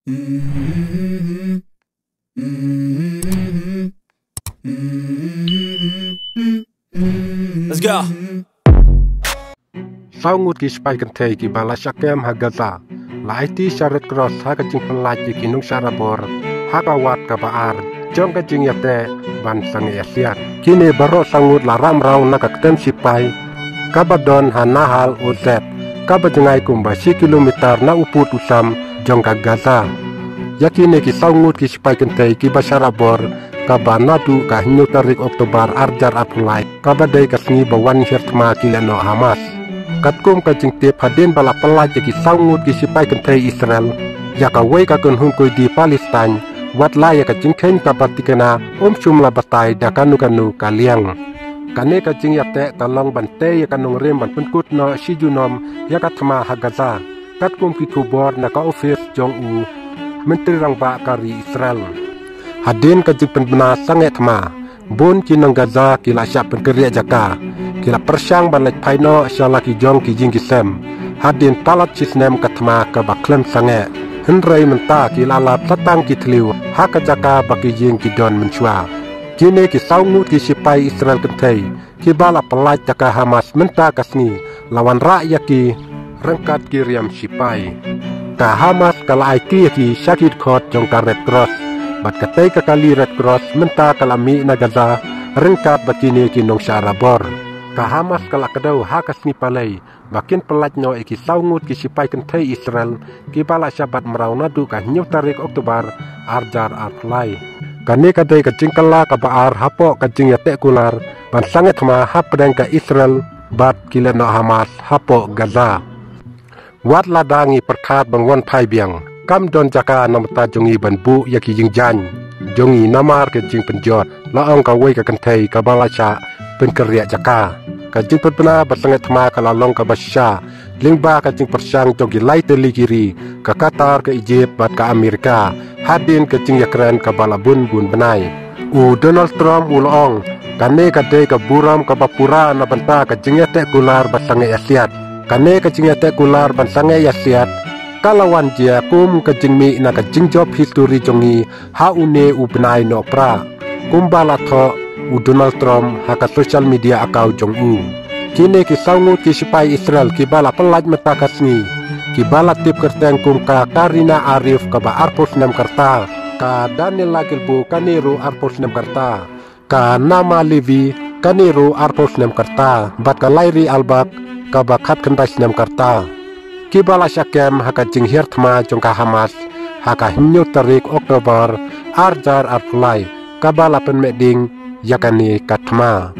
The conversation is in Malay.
Let's go. Saungut ki spai kan thei ki bala shakem ha Gaza la IT sharat cross ha ka jing pelaj ki kinung sarabor ha ka wat ka baar jong ka jing yate ban sang asiat kini baro sangut la ram raw na ka tem sipai ka badon ha nahal uzet ka bajengai kumba 10 kilometer na uput usam jong ka Gaza yakini ki saungut ki spai kan thei ki basarabor ka banadu ka hinyu tarik Oktober arjar apulai ka badai ka sngi bawan hirtma kileno Hamas katkum ka jingte phaden bala pelaj ki saungut ki sipai kan thei Israel ya ka wei ka kun hum koi di Palestine wat la ya ka jingkhen ka batikana chumla batai da kanu ka liang kane ka jing yate ka long bante ya kanung rem ban punkut no sijunom ya ka thma ha Gaza katkum ki thubor na ka office jong u menteri rangba kari Israel hadin ka jing penbena sange thma bon kinang Gaza kila syap penkeria jaka kila persang ban lek paino syala ki jong ki jing ki sem hadin talat chisnem katma ka baklem sange henrei menta kila lap satang ki thliu ha ka jaka baki jing ki don menchua kini ki saungut ki sipai Israel kentai ki bala pelaj jaka Hamas menta kasni lawan rakyat ki rengkat ki riam sipai ka Hamas kala IT ki syakit khot jong ka Red Cross bat katai ka kali Red Cross menta kalami na Gaza rengkat bakini ki nong syarabor ka Hamas kala kadau ha kasni palai bakin pelaj no ki saungut ki sipai kentai Israel ki bala syabat merau nadu ka nyu tarik Oktober arjar arlai kani kadai ka jingkala ka baar hapo ka jing yate kular ban sangat ma hap pedang ka Israel bat kileno Hamas hapo Gaza wat ladangi perkhat bangwan pai biang kam don jaka namta jongi ban bu yaki jing jan jongi namar ke jing penjot laong ka wei ka kentai ka bala cha penkeria jaka ka jing penpena basangat ma ka lalong ka basya lingba ka jing persang jogi lai teli kiri ka Qatar ka Egypt bat ka Amerika hadin ka jing yakran ka bala bun benai u Donald Trump ulong kane ka de ka buram ka bapura na banta ka jing yate kular basangai asiat kane ka jing yate kular basangai asiat kalawan dia kum ka jing mi na ka jing job history jongi ha une u benai no pra kumbala tho u Donald Trump ha ka social media akau jong u kini ki saungut ki sipai Israel ki bala pelaj mata kasni ki bala tip kerteng kum ka Karina Arif ka ba arpos nam karta ka Daniel Lagilbu kaniru arpos nam karta ka Nama Levi kaniru arpos nam karta bat ka Lairi Albak ka ba khat kandas nam karta ki bala syakem ha ka jing hirtma jong ka Hamas ha ka hinyu tarik Oktober arjar arfulai ka bala penmeding yakani katma